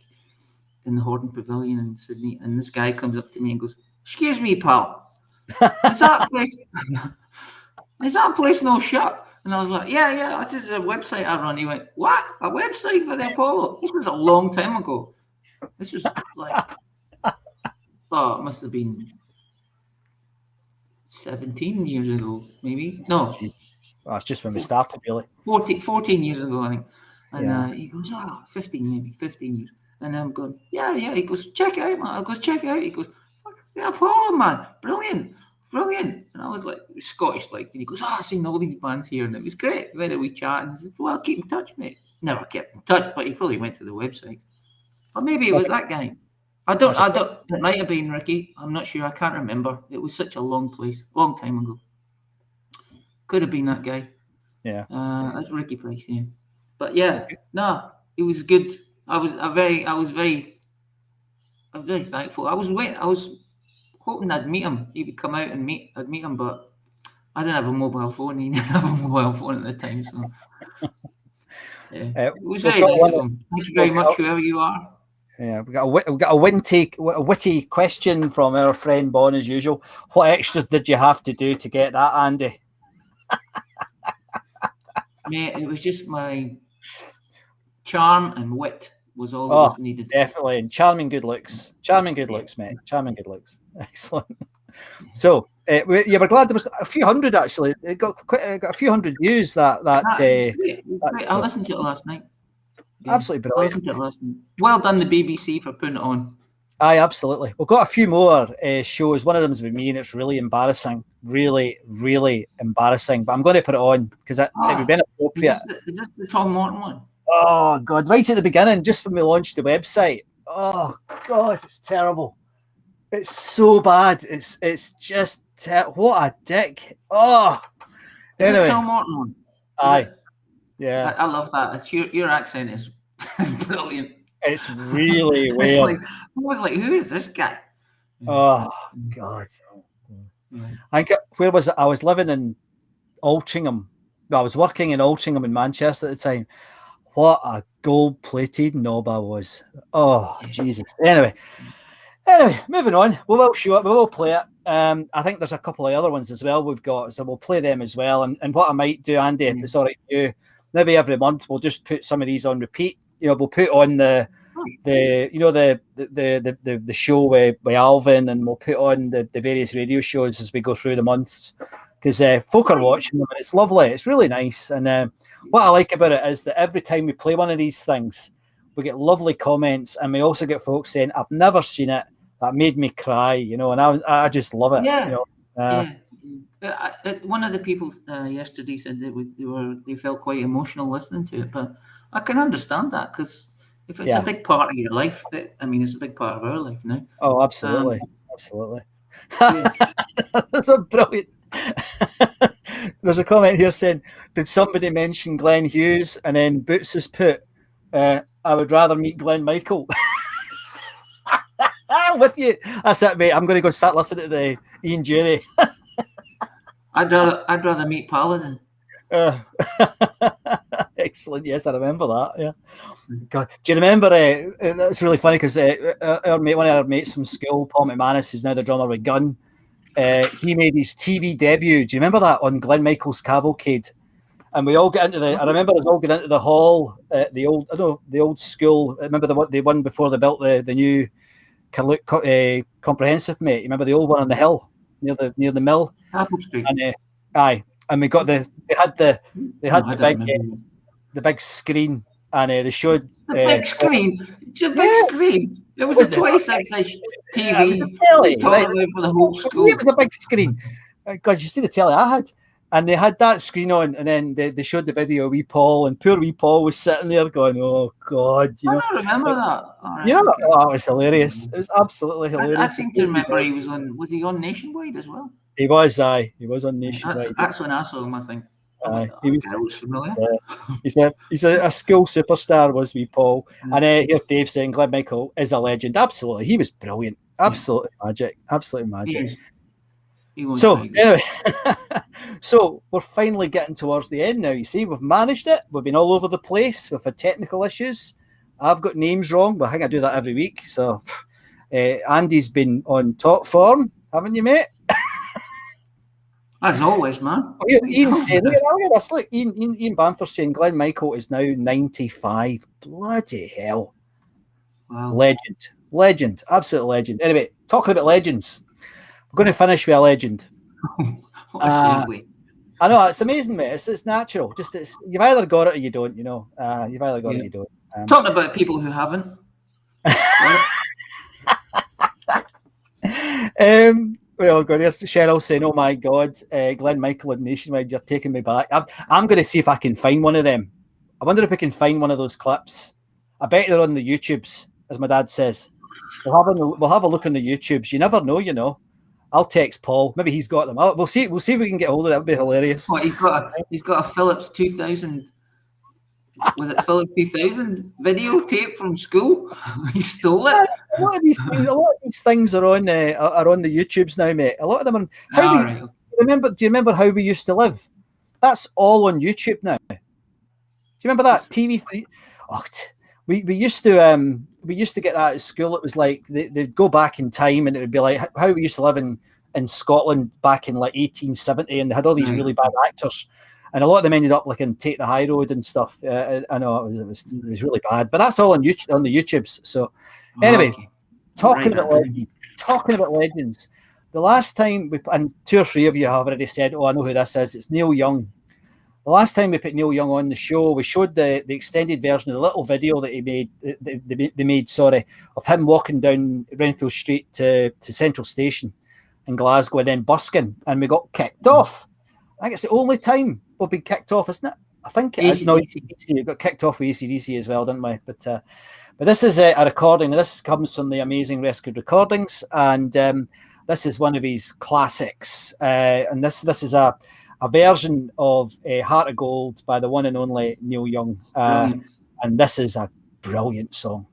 in the Horden Pavilion in Sydney, and this guy comes up to me and goes, "Excuse me, pal, is that place no shut?" And I was like, yeah, this is a website I run. He went, "What? A website for the Apollo?" This was a long time ago. This was like, oh, it must have been 17 years ago, maybe. No. Well, it's just when we started, really. 14 years ago, I think. And Yeah. he goes, 15 years. And I'm going, yeah. He goes, "Check it out, man." I goes, "Check it out." He goes, "Fuck, the Apollo, man. Brilliant. And I was like, Scottish, like, and he goes, "I've seen all these bands here," and it was great. We had a wee chat, and I said, "Well, keep in touch, mate." Never kept in touch, but he probably went to the website. Or maybe it was that guy. I don't, it might have been Ricky. I'm not sure. I can't remember. It was such a long time ago. Could have been that guy. Yeah. That's Ricky Price, yeah. But yeah, no, it was good. I was very thankful. I was hoping I'd meet him. He would come out and I'd meet him, but I didn't have a mobile phone. He didn't have a mobile phone at the time, so yeah. It was very nice of him. Thank you very much, whoever you are. Yeah, we got a witty question from our friend Bon as usual. What extras did you have to do to get that, Andy? Mate, it was just my charm and wit was all that was needed. Definitely, and charming good looks, mate. Charming good looks. Excellent. So, we're glad there was a few hundred actually. It got a few hundred views. That great. I listened to it last night. Yeah. Absolutely brilliant. Well done, the BBC, for putting it on. Aye, absolutely. We've got a few more shows. One of them's with me, and it's really embarrassing. Really, really embarrassing. But I'm going to put it on because it would be inappropriate. Is this the Tom Morton one? Oh, God. Right at the beginning, just when we launched the website. Oh, God, it's terrible. It's so bad. It's just... what a dick. Oh. Anyway. Is it Tom Morton one? Aye. Yeah. I love that. It's your accent is brilliant. It's really weird. I was like, who is this guy? Oh, God. I think, where was it? I was living in Altrincham. No, I was working in Altrincham in Manchester at the time. What a gold-plated knob I was. Oh, Jesus. Anyway, moving on. We will show it. We will play it. I think there's a couple of other ones as well we've got, so we'll play them as well. And what I might do, Andy, if it's all right with you, maybe every month we'll just put some of these on repeat. We'll put on the show with Alvin, and we'll put on the various radio shows as we go through the months, because folk are watching them and it's lovely. It's really nice. And what I like about it is that every time we play one of these things, we get lovely comments, and we also get folks saying, "I've never seen it. That made me cry," and I just love it. Yeah. One of the people yesterday said that they felt quite emotional listening to it, but I can understand that, because if it's a big part of your life, it's a big part of our life now. Oh, absolutely, absolutely. Yeah. That's a brilliant. There's a comment here saying, "Did somebody mention Glenn Hughes?" And then Boots has put, "I would rather meet Glenn Michael." I'm with you. That's it, mate. I'm going to go start listening to the Ian Dury. I'd rather meet Paladin. Excellent. Yes, I remember that. Yeah. God, do you remember? That's really funny because one of our mates from school, Paul McManus, who's now the drummer with Gun, he made his TV debut. Do you remember that on Glenn Michael's Cavalcade? And we all get into I remember us all getting into the hall, the old school. I remember the one before they built the new comprehensive, mate. You remember the old one on the hill near the mill? Apple Street. And and we got they had the big screen, and they showed the big screen. The big screen. It was a 26-inch TV. Yeah, it was the telly, right? For the whole school. It was a big screen. God, you see the telly I had, and they had that screen on, and then they showed the video of wee Paul, and poor wee Paul was sitting there going, "Oh God!" I don't remember that. Right, it was hilarious. It was absolutely hilarious. I seem to remember he was on. Was he on Nationwide as well? He was. He was on Nationwide. That's when I saw him, I think. He was familiar. He's a school superstar, was wee Paul. And here Dave saying Glenn Michael is a legend. Absolutely, he was brilliant. Absolutely magic. Absolutely magic. So anyway, so we're finally getting towards the end now. You see, we've managed it. We've been all over the place. We've had technical issues, I've got names wrong, but I think I do that every week. So Andy's been on top form, haven't you, mate? As always, man. Ian's saying, look at this. Look, Ian Bamford's saying Glenn Michael is now 95. Bloody hell. Wow. Legend, absolute legend. Anyway, talking about legends, we're going to finish with a legend. What a segue. I know, it's amazing, mate. It's natural. Just you've either got it or you don't, you know. You've either got it or you don't. Talking about people who haven't. Well, God, there's Cheryl saying, "Oh my God, Glenn Michael and Nationwide, you're taking me back." I'm going to see if I can find one of them. I wonder if we can find one of those clips. I bet they're on the YouTubes, as my dad says. We'll have a look on the YouTubes. You never know, you know. I'll text Paul. Maybe he's got them. We'll see if we can get hold of that. That'd be hilarious. What, he's got a Philips 2000. Was it Philips 2000 videotape from school? He stole it. A lot of these things are on the YouTubes now, mate. A lot of them are. Do you remember how we used to live? That's all on YouTube now. Do you remember that TV? We used to get that at school. It was like they'd go back in time, and it would be like how we used to live in Scotland back in like 1870, and they had all these really bad actors, and a lot of them ended up like in Take the High Road and stuff. I know it was really bad, but that's all on YouTube, on the YouTubes. So anyway, talking about legends. The last time and 2 or 3 of you have already said, "Oh, I know who this is." It's Neil Young. The last time we put Neil Young on the show, we showed the extended version of the little video that he made. They made of him walking down Renfield Street to Central Station in Glasgow and then busking, and we got kicked off. I think it's the only time we've been kicked off, isn't it? I think it is. No, we got kicked off with AC/DC as well, didn't we? But this is a recording. This comes from the Amazing Rescued Recordings, and this is one of his classics. And this is a version of Heart of Gold by the one and only Neil Young. And this is a brilliant song.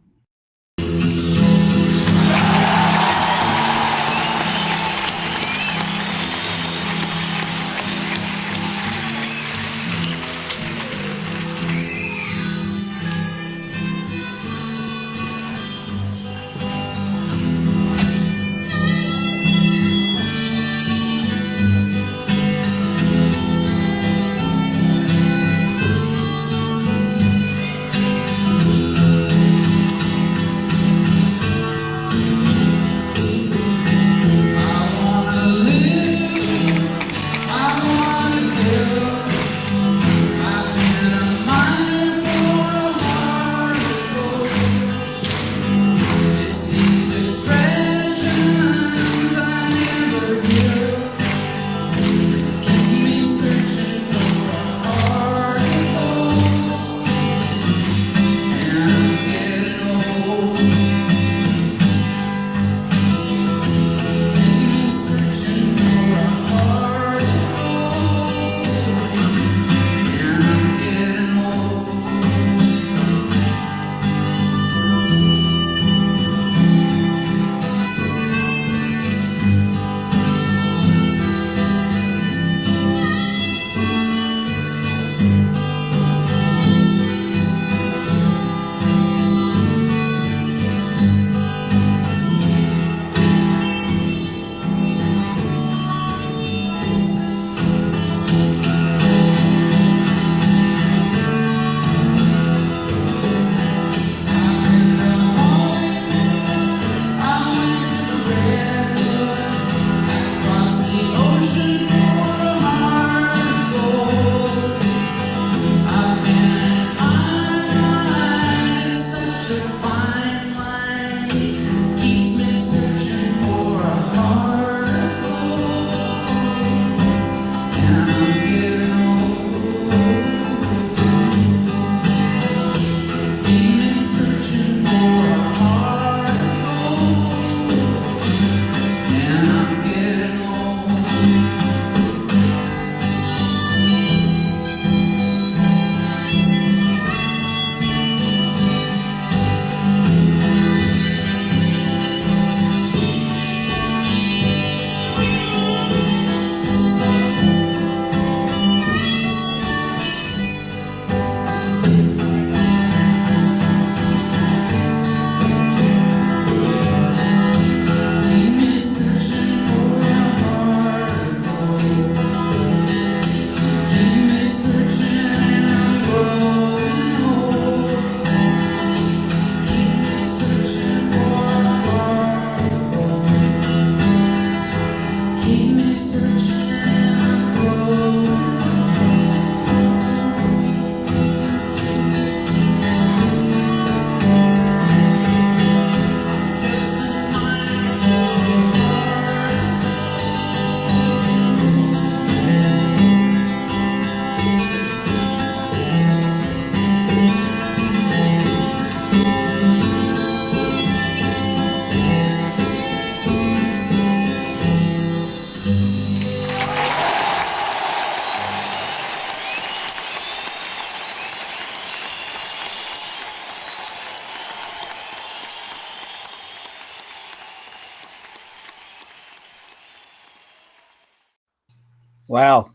Wow.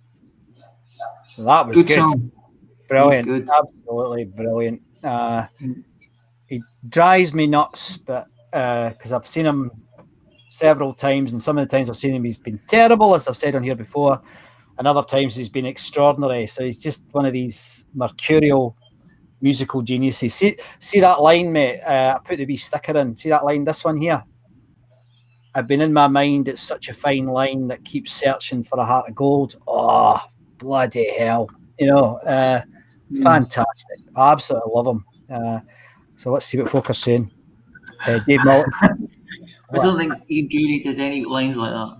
That was good. Song. Brilliant. Good. Absolutely brilliant. He drives me nuts, but because I've seen him several times, and some of the times I've seen him, he's been terrible, as I've said on here before, and other times he's been extraordinary. So he's just one of these mercurial musical geniuses. See that line, mate? I put the wee sticker in. See that line? This one here. I've been in my mind. It's such a fine line that keeps searching for a heart of gold. Oh, bloody hell! Fantastic. I absolutely love him. So let's see what folk are saying. Dave Mullett. I don't think Ian Dury did any lines like that.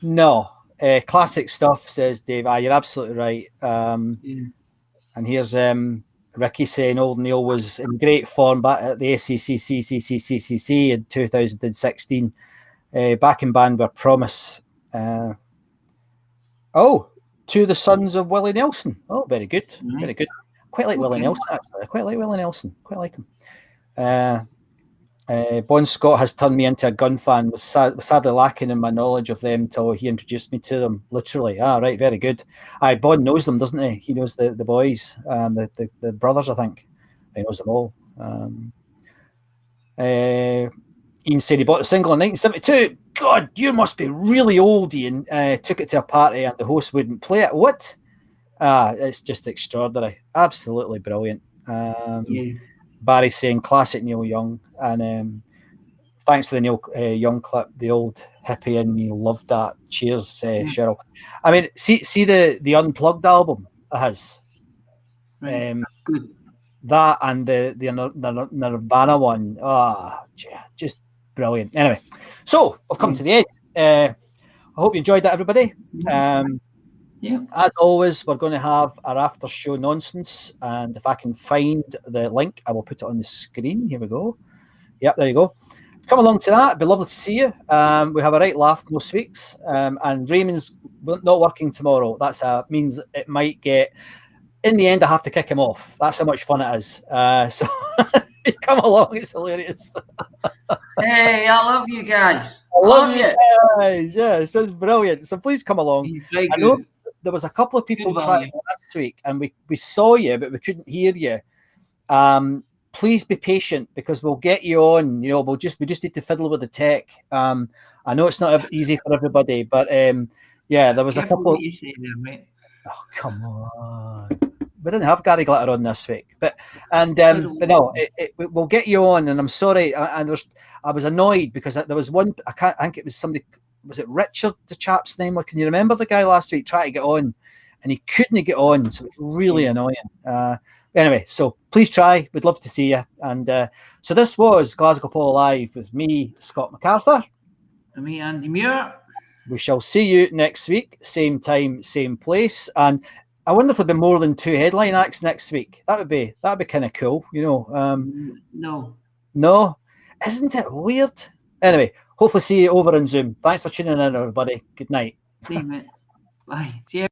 No. Classic stuff, says Dave. You're absolutely right. And here's Ricky saying Old Neil was in great form back at the ACCCCCCC in 2016. Backing band were Promise. To the Sons of Willie Nelson. Oh, very good. Mm-hmm. Very good. Quite like Willie Nelson, actually. I quite like Willie Nelson. Quite like him. Bon Scott has turned me into a gun fan. Was sadly lacking in my knowledge of them until he introduced me to them. Literally. Right, very good. Bon knows them, doesn't he? He knows the boys, the brothers, I think. He knows them all. Ian said he bought the single in 1972. God, you must be really old, Ian. Took it to a party and the host wouldn't play it. What? It's just extraordinary. Absolutely brilliant. Barry saying classic Neil Young. And thanks for the Neil Young clip. The old hippie in me loved that. Cheers, Cheryl. I mean, see the Unplugged album it has. Good. That and the Nirvana one. Just brilliant. Anyway, so we've come to the end. I hope you enjoyed that, everybody. As always, we're going to have our after show nonsense, and if I can find the link, I will put it on the screen. Here we go. Yep, there you go. Come along to that. It'd be lovely to see you. We have a right laugh most weeks, and Raymond's not working tomorrow. That means it might get. In the end, I have to kick him off. That's how much fun it is. So come along. It's hilarious. Hey, I love you guys. I love you guys. Yeah, it sounds brilliant. So please come along. Very good. I know there was a couple of people trying last week, and we saw you, but we couldn't hear you. Please be patient because we'll get you on. You know, we just need to fiddle with the tech. I know it's not easy for everybody, but there was a couple. What you say there, mate. Oh, come on. We didn't have Gary Glitter on this week, but no, we'll get you on. And I'm sorry, I was annoyed because there was one. I think it was somebody. Was it Richard, the chap's name? Can you remember the guy last week trying to get on, and he couldn't get on, so it's really annoying. Anyway, so please try. We'd love to see you. And so this was Glasgow Polo Live with me, Scott MacArthur, and me, Andy Muir. We shall see you next week, same time, same place. And I wonder if there'll be more than 2 headline acts next week. That'd be kind of cool, you know. No, isn't it weird? Anyway, hopefully see you over on Zoom. Thanks for tuning in, everybody. Good night. See you, mate. Bye. See you.